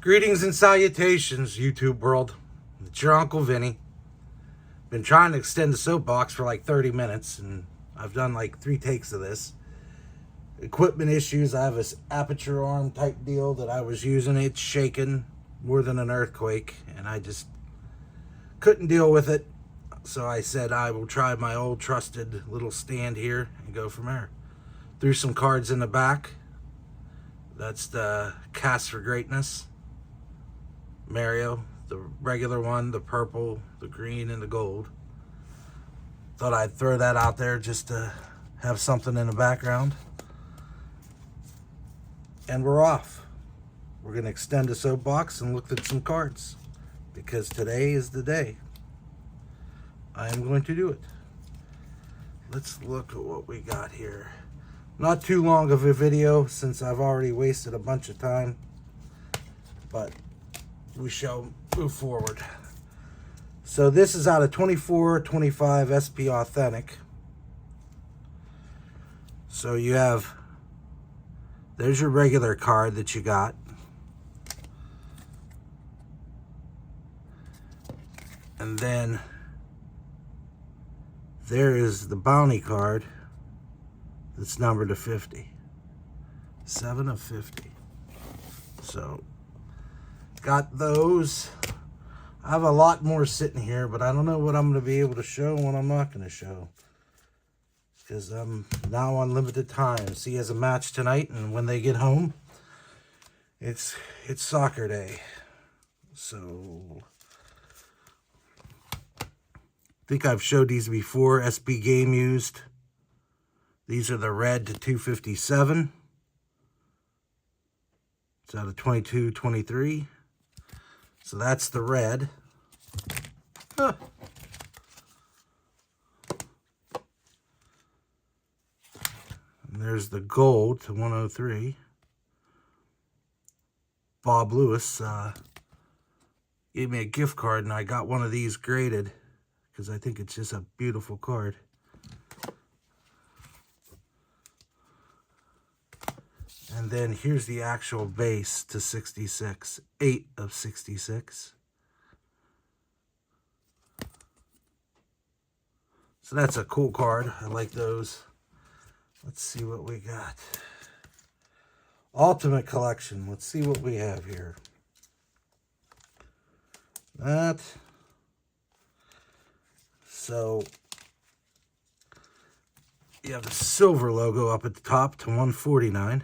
Greetings and salutations, YouTube world. It's your Uncle Vinny. Been trying to extend the soapbox for like 30 minutes, and I've done like 3 takes of this. Equipment issues. I have this aperture arm type deal that I was using. It's shaking more than an earthquake, and I just couldn't deal with it. So I said I will try my old trusted little stand here and go from there. Threw some cards in the back. That's the Cast for Greatness Mario, the regular one, the purple, the green, and the gold. Thought I'd throw that out there just to have something in the background. And we're off. We're going to extend the soapbox and look at some cards, because today is the day. I am going to do it. Let's look at what we got here. Not too long of a video, since I've already wasted a bunch of time, but we shall move forward. So this is out of 24-25 SP Authentic. So you have, there's your regular card that you got. And then there is the bounty card that's numbered to 50. 7 of 50. So got those. I have a lot more sitting here, but I don't know what I'm going to be able to show and what I'm not going to show, because I'm now on limited time. See, has a match tonight, and when they get home, it's soccer day. So I think I've showed these before. SB Game used. These are the red to 257. It's out of 22-23. So that's the red. Huh. And there's the gold to 103. Bob Lewis gave me a gift card, and I got one of these graded because I think it's just a beautiful card. And then here's the actual base to 66. 8 of 66. So that's a cool card. I like those. Let's see what we got. Ultimate Collection. Let's see what we have here. That. So you have the silver logo up at the top to 149.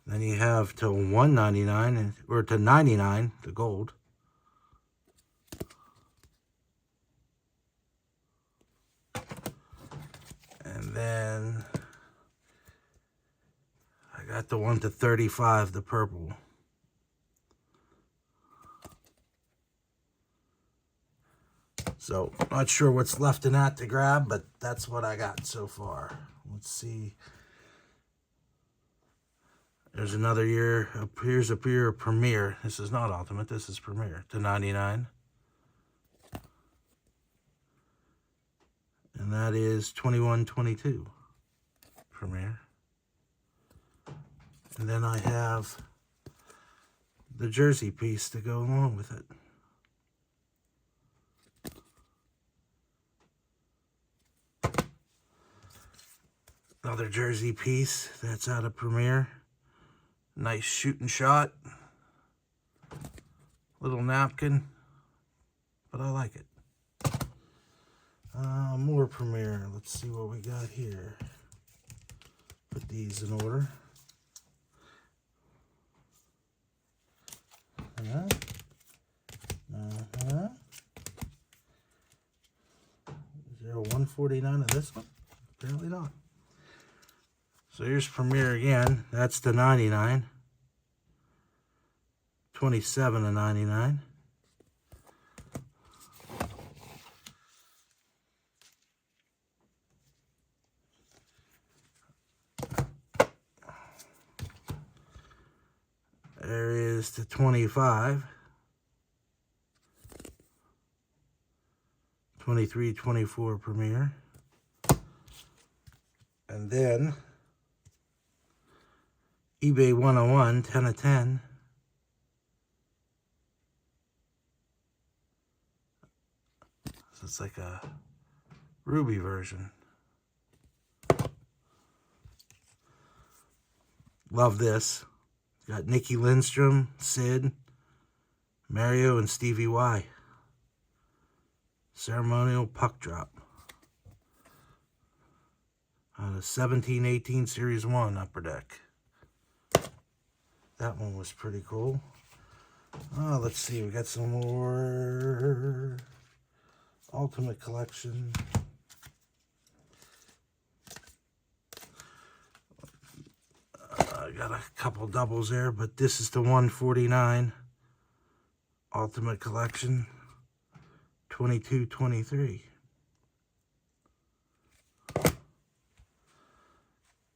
Then you have to 199, or to 99, the gold. And then I got the 1 to 35, the purple. So, not sure what's left in that to grab, but that's what I got so far. Let's see. There's another year. Here's a year of Premier. This is not Ultimate. This is Premier to 99. And that is 21-22 Premier. And then I have the jersey piece to go along with it. Another jersey piece that's out of Premier. Nice shooting shot. Little napkin, but I like it. More Premier. Let's see what we got here. Put these in order. Is there a 149 of this one? Apparently not. So here's Premier again. That's the 99. 27 of 99. There is the 25. 23-24 Premier. And then eBay 101, 10 of 10. So it's like a ruby version. Love this. Got Nikki Lindstrom, Sid, Mario, and Stevie Y. Ceremonial puck drop. On a 17-18 Series 1 Upper Deck. That one was pretty cool. Oh, let's see. We got some more Ultimate Collection. I got a couple doubles there, but this is the 149 Ultimate Collection 22-23.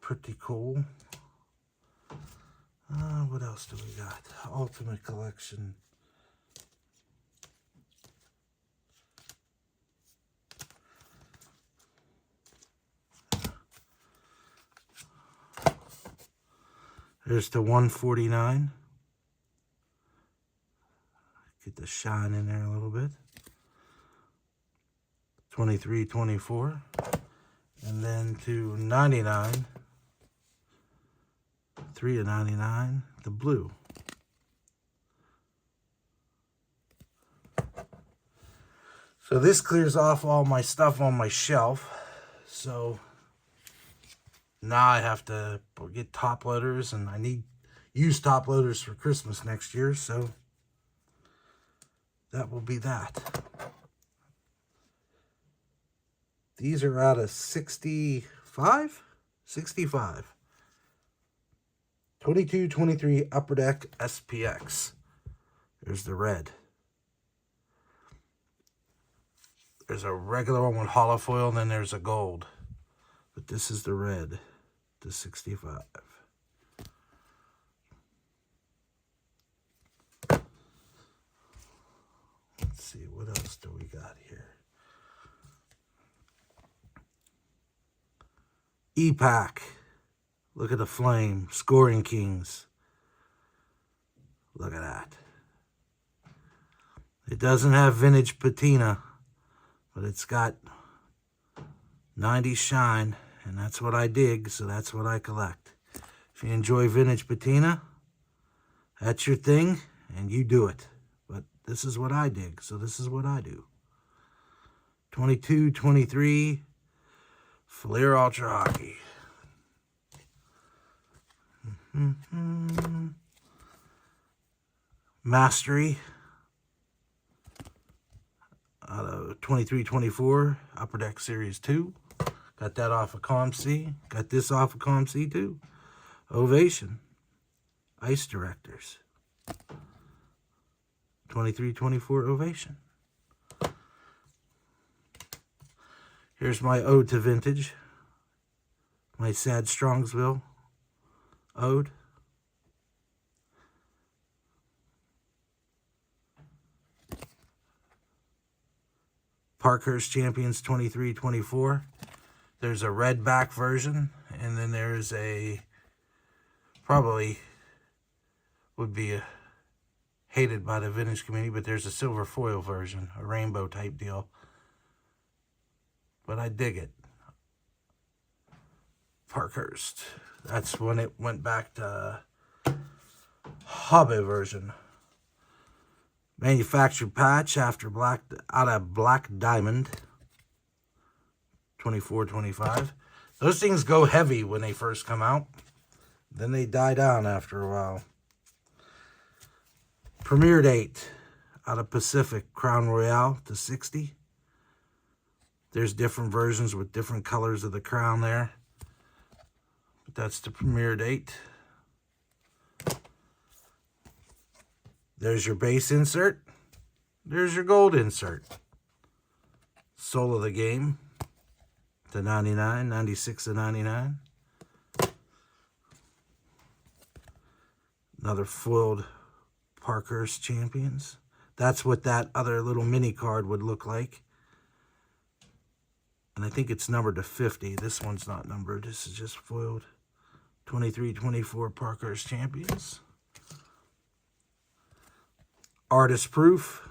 Pretty cool. What else do we got? Ultimate Collection. There's the 149. Get the shine in there a little bit. 23-24. And then to 99. 3 of 99. The blue. So this clears off all my stuff on my shelf. So now I have to get top loaders, and I need used top loaders for Christmas next year, so that will be that. These are out of 65? 65. 22-23 Upper Deck SPX. There's the red. There's a regular one with holofoil, and then there's a gold. But this is the red, the 65. Let's see, what else do we got here? E-Pack. Look at the flame. Scoring Kings. Look at that. It doesn't have vintage patina, but it's got 90s shine, and that's what I dig, so that's what I collect. If you enjoy vintage patina, that's your thing, and you do it. But this is what I dig, so this is what I do. 22-23 Flair Ultra Hockey. Mastery out of 23-24 Upper Deck Series 2. Got that off of ComC. Got this off of ComC too. Ovation. Ice Directors. 23-24 Ovation. Here's my ode to vintage. My Sad Strongsville ode. Parkhurst Champions 23-24. There's a red back version, and then there's a, probably would be hated by the vintage community, but there's a silver foil version, a rainbow type deal. But I dig it. Parkhurst. That's when it went back to hobby version. Manufactured patch after black, out of Black Diamond. 24-25. Those things go heavy when they first come out. Then they die down after a while. Premiere date out of Pacific Crown Royale to 60. There's different versions with different colors of the crown there. But that's the premiere date. There's your base insert. There's your gold insert. Soul of the Game to 99, 96 to 99. Another foiled Parkhurst Champions. That's what that other little mini card would look like. And I think it's numbered to 50. This one's not numbered. This is just foiled. 23-24 Parkhurst champions. Artist proof.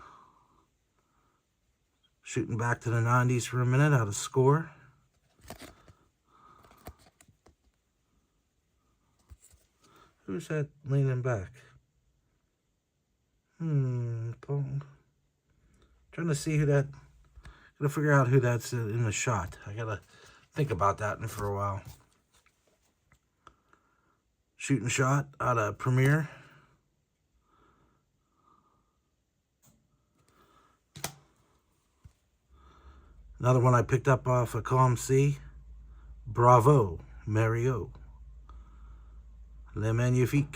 Shooting back to the 90s for a minute out of Score. Who's that leaning back? Paul. Trying to see who that. Gotta figure out who that's in the shot. I gotta think about that for a while. Shooting shot out of Premier. Another one I picked up off of Column C. Bravo, Mario. Lemieux.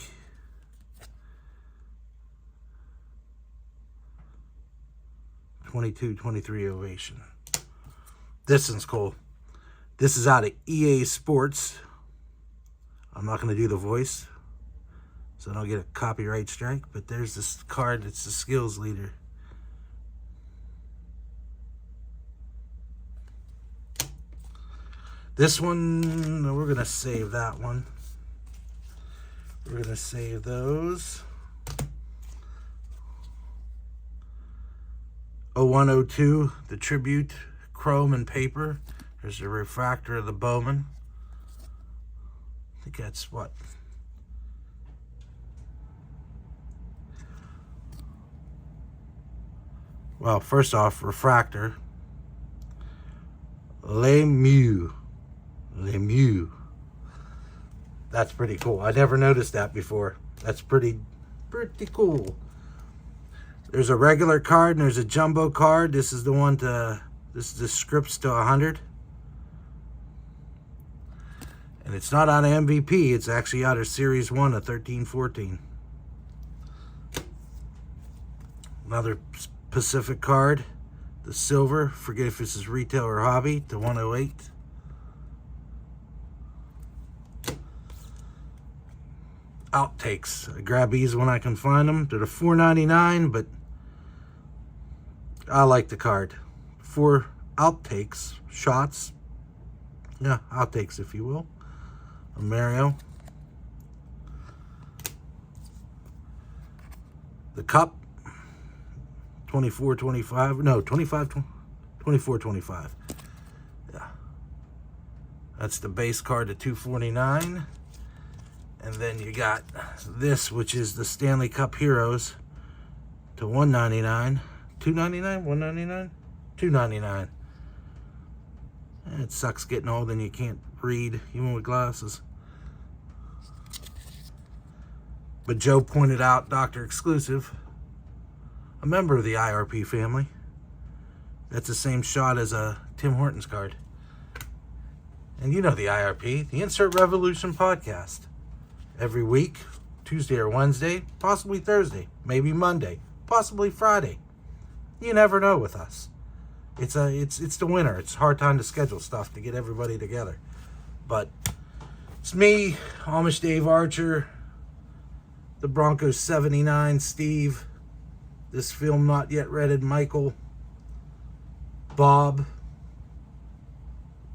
22-23 Ovation. This one's cool. This is out of EA Sports. I'm not going to do the voice, so I don't get a copyright strike, but there's this card. It's the skills leader. This one, we're going to save that one. We're going to save those. 0102, the Tribute, chrome and paper. There's a refractor of the Bowman. I think that's what? Well, first off, refractor. Lemieux. That's pretty cool. I never noticed that before. That's pretty cool. There's a regular card and there's a jumbo card. This is the one this is the scripts to 100. And it's not out of MVP. It's actually out of Series 1 of 13-14. Another Pacific card. The silver. Forget if this is retail or hobby. To 108. Outtakes. I grab these when I can find them. They're the $4.99, but I like the card. 4 outtakes, shots. Yeah, outtakes, if you will. A Mario. The cup. 24-25. No, 24-25. Yeah. That's the base card to 249. And then you got this, which is the Stanley Cup Heroes to 199. 299? 199? 299. It sucks getting old and you can't read, even with glasses. But Joe pointed out, Dr. Exclusive, a member of the IRP family. That's the same shot as a Tim Hortons card. And you know the IRP, the Insert Revolution podcast. Every week, Tuesday or Wednesday, possibly Thursday, maybe Monday, possibly Friday. You never know with us. It's the winter. It's a hard time to schedule stuff to get everybody together. But it's me, Amish Dave Archer, the Broncos 79 Steve, this film not yet read Michael, Bob,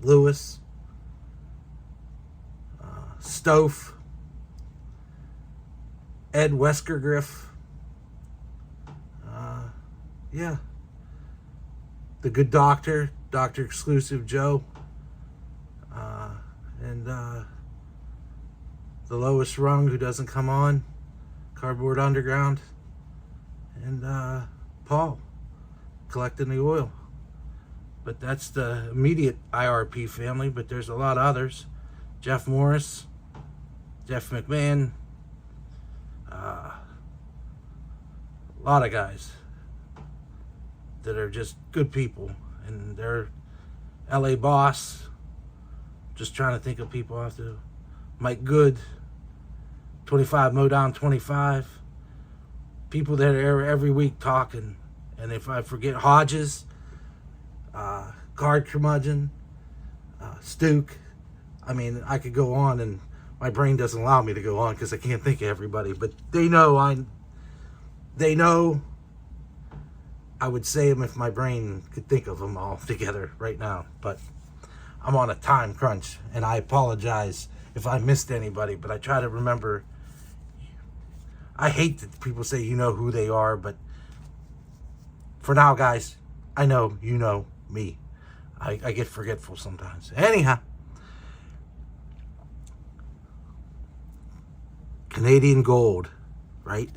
Lewis, Stofe, Ed Weskergriff, yeah, the good doctor, Dr. Exclusive Joe, and the lowest rung who doesn't come on, Cardboard Underground, and Paul collecting the oil. But that's the immediate IRP family, but there's a lot of others. Jeff Morris, Jeff McMahon, a lot of guys that are just good people, and they're LA Boss. Just trying to think of people after Mike Good, 25 Modown 25. People that are every week talking, and if I forget Hodges, Card Curmudgeon, Stuke, I mean, I could go on, and my brain doesn't allow me to go on because I can't think of everybody. But they know I would say them if my brain could think of them all together right now. But I'm on a time crunch, and I apologize if I missed anybody, but I try to remember. I hate that people say you know who they are, but for now, guys, I know you know me. I get forgetful sometimes. Anyhow, Canadian gold, right?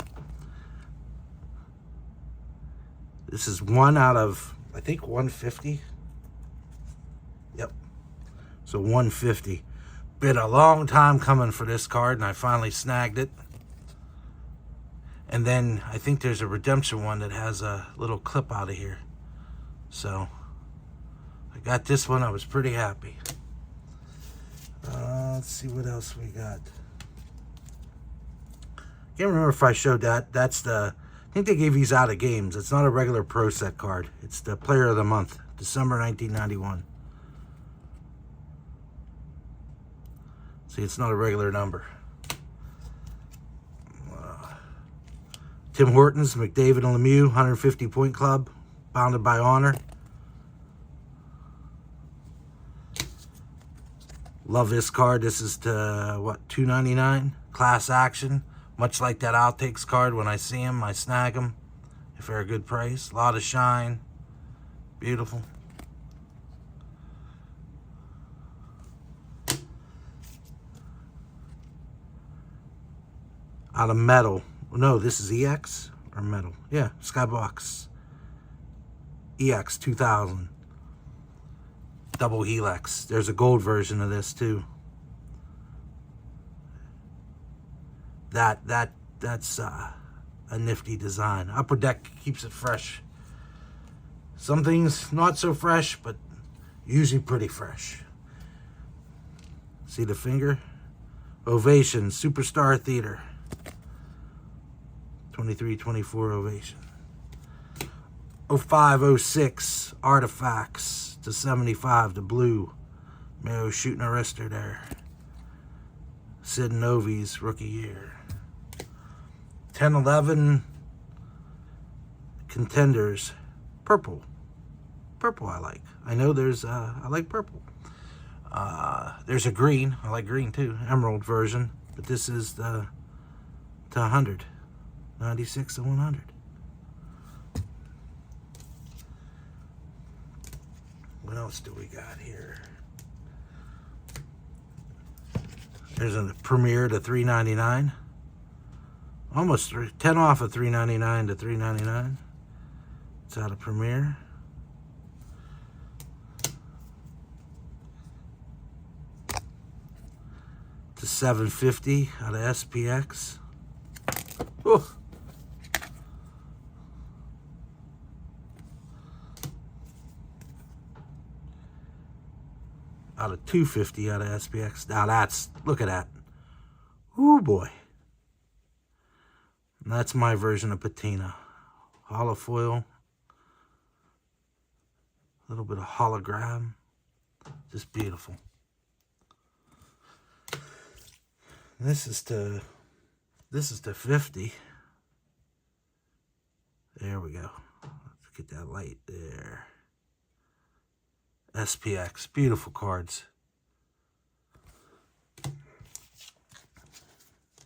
This is 1 out of, I think, 150. Yep. So 150. Been a long time coming for this card, and I finally snagged it. And then I think there's a redemption one that has a little clip out of here. So I got this one. I was pretty happy. Let's see what else we got. Can't remember if I showed that. That's the, I think they gave these out of games. It's not a regular Pro Set card. It's the Player of the Month, December 1991. See, it's not a regular number. Tim Hortons, McDavid and Lemieux, 150 point club, bounded by honor. Love this card. This is to, what, $2.99? Class action. Much like that Outtakes card. When I see them, I snag them if they're a good price. A lot of shine. Beautiful. Out of metal. No, this is EX or metal. Yeah, Skybox. EX 2000. Double Helix. There's a gold version of this too. That's a nifty design. Upper Deck keeps it fresh. Some things not so fresh, but usually pretty fresh. See the finger? Ovation, Superstar Theater. 23-24 Ovation. 05-06 Artifacts to 75 to blue. Mayo shooting a wrister there. Sid Novi's rookie year. 10-11 Contenders. Purple. Purple I like. I know there's I like purple. There's a green. I like green too. Emerald version. But this is the to 100. 96 to 100. What else do we got here? There's a Premiere to $3.99. Almost 10 off of $3.99 to $3.99. It's out of Premiere. To $7.50 out of SPX. Ooh. Out of $2.50 out of SPX. Now that's, look at that. Ooh boy. And that's my version of patina. Holofoil. A little bit of hologram. Just beautiful. This is to 50. There we go. Let's get that light there. SPX, beautiful cards. Let's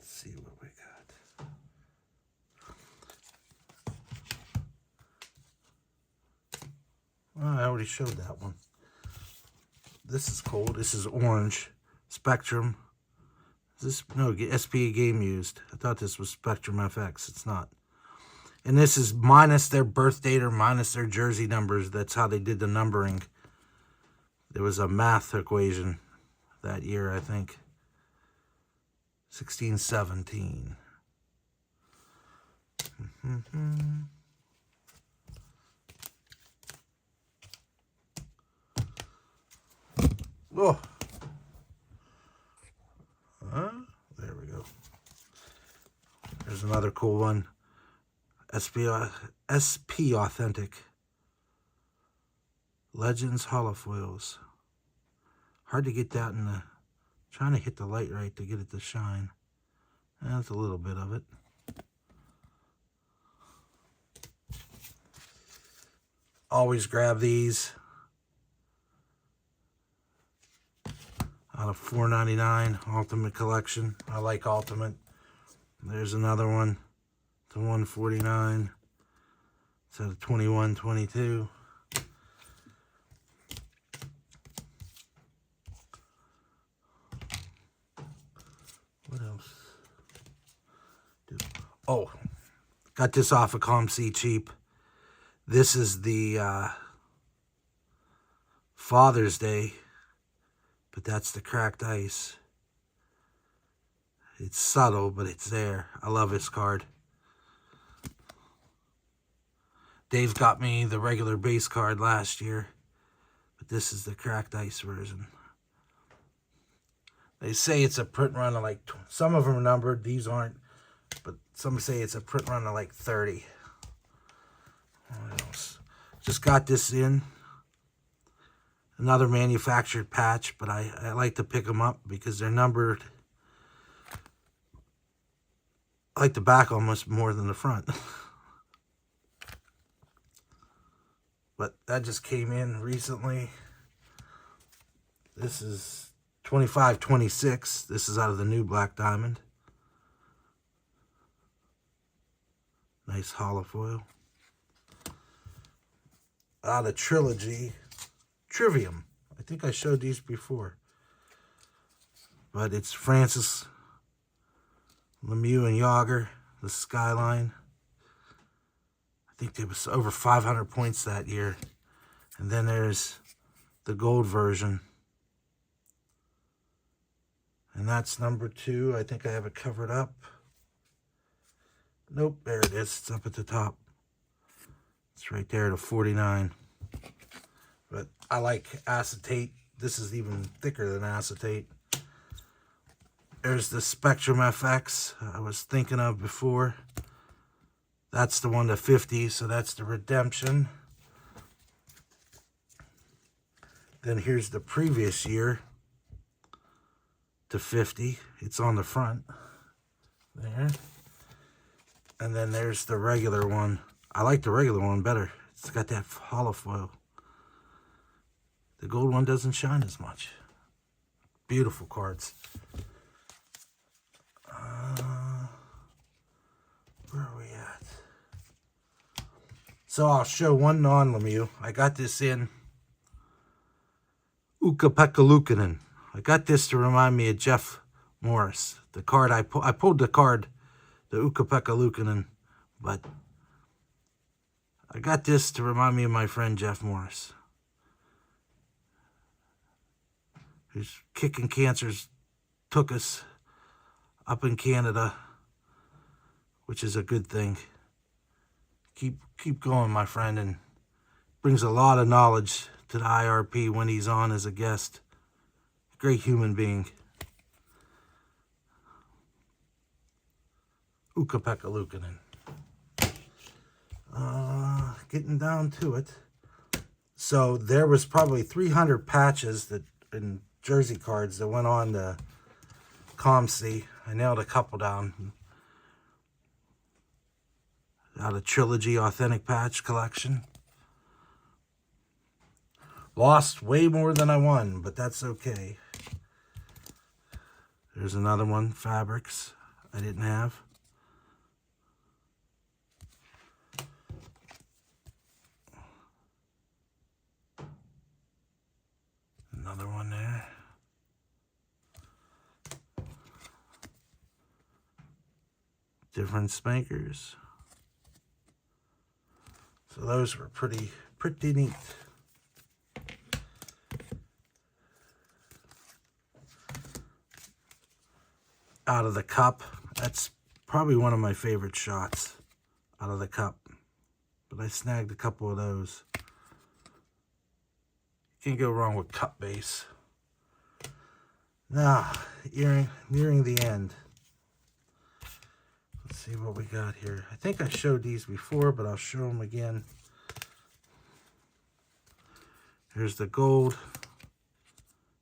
see what we got. Well, I already showed that one. This is cool. This is orange. Spectrum. Is this, no, SPA game used. I thought this was Spectrum FX. It's not. And this is minus their birth date or minus their jersey numbers. That's how they did the numbering. There was a math equation that year, I think. 1617. Oh. There we go. There's another cool one. SP Authentic. Legends holofoils. Hard to get that in the... Trying to hit the light right to get it to shine. That's a little bit of it. Always grab these. out of $4.99 Ultimate Collection. I like Ultimate. There's another one to $149. It's out of 21-22. What else? Oh, got this off of UncleVinny&C cheap. This is the Father's Day, but that's the cracked ice. It's subtle, but it's there. I love this card. Dave got me the regular base card last year, but this is the cracked ice version. They say it's a print run of like, some of them are numbered, these aren't, but some say it's a print run of like 30. What else? Just got this in. Another manufactured patch, but I like to pick them up because they're numbered. I like the back almost more than the front. But that just came in recently. This is 25-26. This is out of the new Black Diamond. Nice hollow foil. Out of Trilogy. Trivium. I think I showed these before. But it's Francis, Lemieux, and Yager, the Skyline. I think there was over 500 points that year. And then there's the gold version. And that's number 2. I think I have it covered up. Nope, there it is. It's up at the top. It's right there to 49. But I like acetate. This is even thicker than acetate. There's the Spectrum FX I was thinking of before. That's the one to 50, so that's the Redemption. Then here's the previous year to 50. It's on the front there. And then there's the regular one. I like the regular one better. It's got that hollow foil. The gold one doesn't shine as much. Beautiful cards. Where are we at? So I'll show one non-Lemieux. I got this in Ukko-Pekka. I got this to remind me of Jeff Morris. The card I pulled the card, the Ukko-Pekka, but I got this to remind me of my friend Jeff Morris, who's kicking cancers took us up in Canada, which is a good thing. Keep going, my friend, and brings a lot of knowledge to the IRP when he's on as a guest. Great human being. Ukko-Pekka. Getting down to it. So there was probably 300 patches that in jersey cards that went on to UncleVinny&C. I nailed a couple down. Out of Trilogy Authentic Patch Collection. Lost way more than I won, but that's okay. There's another one, Fabrics, I didn't have. Another one there. Different Spankers. So those were pretty neat. Out of the Cup. That's probably one of my favorite shots out of the Cup. But I snagged a couple of those. Can't go wrong with Cup base. Now, nearing the end. Let's see what we got here. I think I showed these before, but I'll show them again. Here's the gold.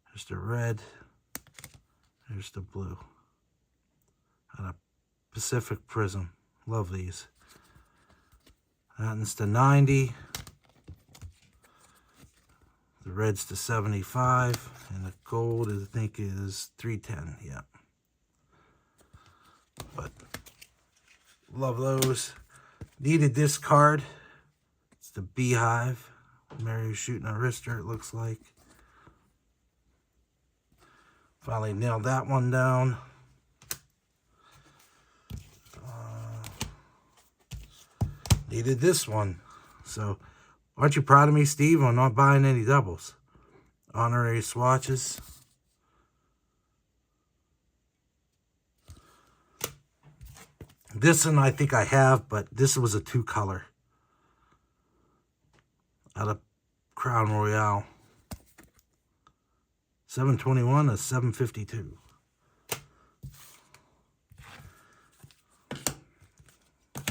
There's the red. There's the blue. Out of Pacific Prism. Love these. That's the 90. The red's to 75, and the gold I think is 310. Yeah. But love those. Needed this card. It's the Beehive. Mario shooting a wrister, it looks like. Finally nailed that one down. Needed this one. So, aren't you proud of me, Steve, on not buying any doubles? Honorary swatches. This one I think I have, but this was a 2-color. Out of Crown Royale. 721 to 752.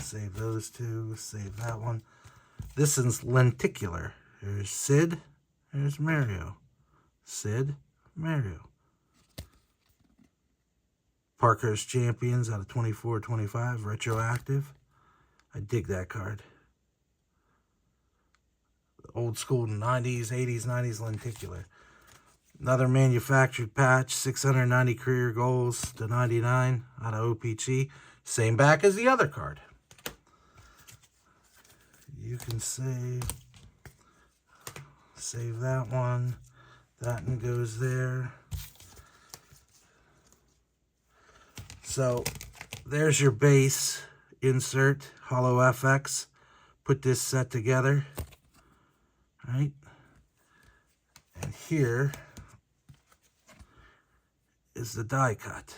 Save those two. Save that one. This is lenticular. There's Sid. There's Mario. Sid. Mario. Parker's Champions out of 24-25. Retroactive. I dig that card. Old school 90s, 80s, 90s lenticular. Another manufactured patch, 690 career goals to 99 out of OPG. Same back as the other card. You can save that one. That one goes there. So there's your base insert, Holo FX. Put this set together. Right? And here is the die cut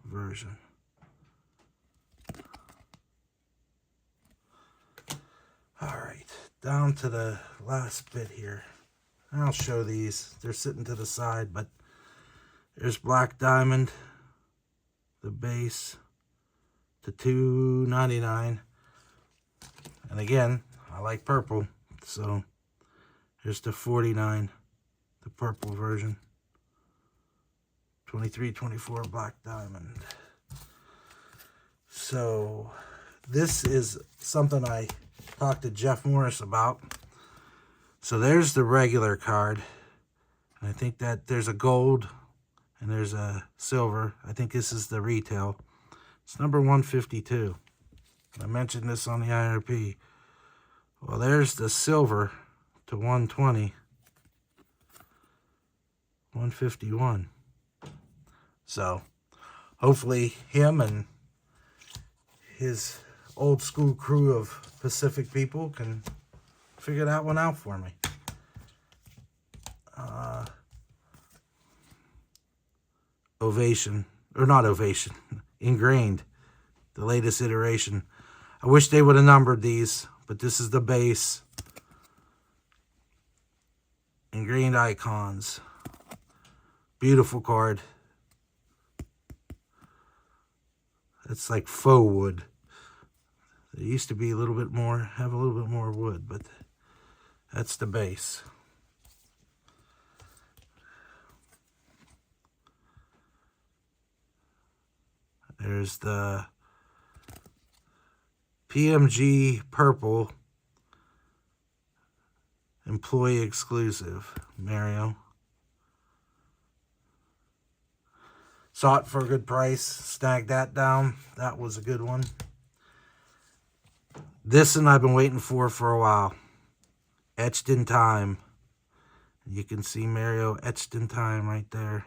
version. All right, down to the last bit here. I'll show these. They're sitting to the side, but there's Black Diamond, the base, to $2.99. And again, I like purple, so here's the $49, the purple version. 23-24 Black Diamond. So this is something I talked to Jeff Morris about. So there's the regular card. And I think that there's a gold and there's a silver. I think this is the retail. It's number 152. I mentioned this on the IRP. Well, there's the silver to 120. 151. So hopefully him and his old school crew of Pacific people can figure that one out for me. Ovation, or not Ovation, Ingrained, the latest iteration. I wish they would have numbered these, but this is the base. Ingrained Icons. Beautiful card. It's like faux wood. It used to be a little bit more, have a little bit more wood, but that's the base. There's the PMG Purple Employee Exclusive Mario. Saw it for a good price. Snagged that down. That was a good one. This one I've been waiting for a while. Etched in Time. You can see Mario etched in time right there.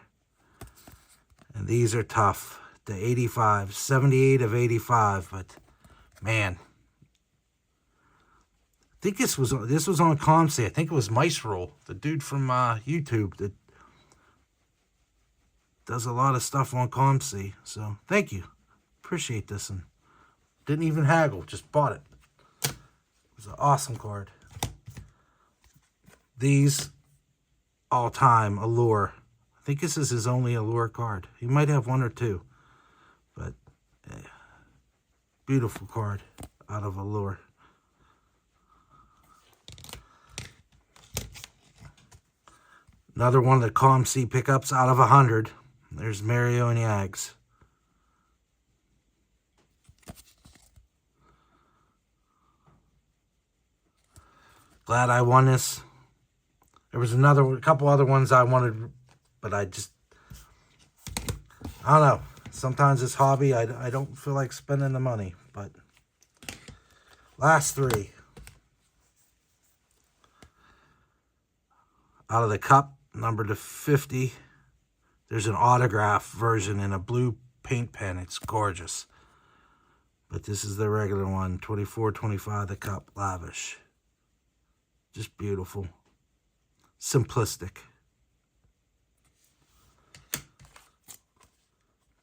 And these are tough. The 85. 78 of 85. But, man. I think this was on ComC. I think it was Mice Roll. The dude from YouTube that does a lot of stuff on ComC. So, thank you. Appreciate this one. Didn't even haggle. Just bought it. It was an awesome card. These, all-time, Allure. I think this is his only Allure card. He might have one or two. But, beautiful card out of Allure. Another one of the ComC pickups out of 100. There's Mario and Yags. Glad I won this. There was a couple other ones I wanted, but I don't know. Sometimes this hobby, I don't feel like spending the money, but last three. Out of the cup, number to 50, there's an autograph version in a blue paint pen. It's gorgeous. But this is the regular one, 24-25, the cup, lavish. Just beautiful. Simplistic.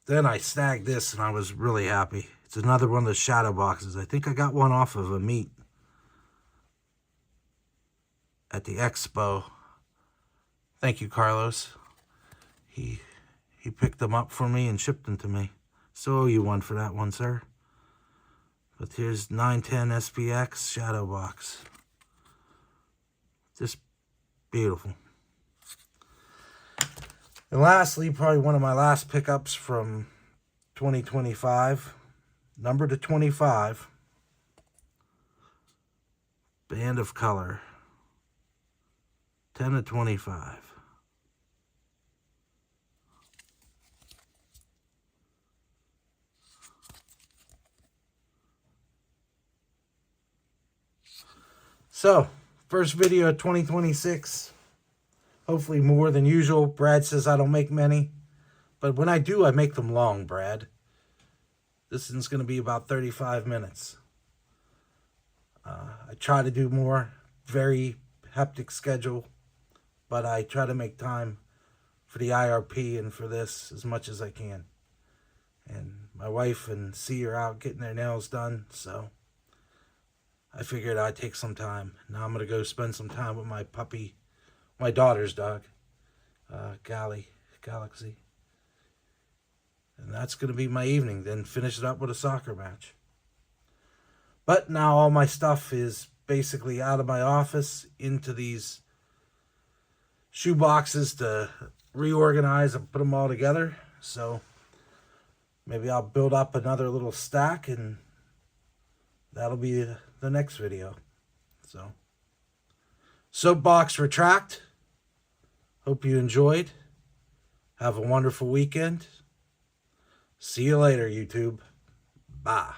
Then I snagged this and I was really happy. It's another one of the shadow boxes. I think I got one off of a meet at the expo. Thank you, Carlos. He picked them up for me and shipped them to me. So owe you one for that one, sir. But here's 910 SPX shadow box. Just beautiful. And lastly, probably one of my last pickups from 2025. Number to 25. Band of color. 10 to 25. So, first video of 2026. Hopefully more than usual. Brad says I don't make many. But when I do, I make them long, Brad. This one's going to be about 35 minutes. I try to do more. Very hectic schedule. But I try to make time for the IRP and for this as much as I can. And my wife and C are out getting their nails done, so I figured I'd take some time. Now I'm going to go spend some time with my puppy, my daughter's dog, Galaxy. And that's going to be my evening. Then finish it up with a soccer match. But now all my stuff is basically out of my office into these shoe boxes to reorganize and put them all together. So maybe I'll build up another little stack and that'll be the next video. So, soapbox retract. Hope you enjoyed. Have a wonderful weekend. See you later, YouTube. Bye.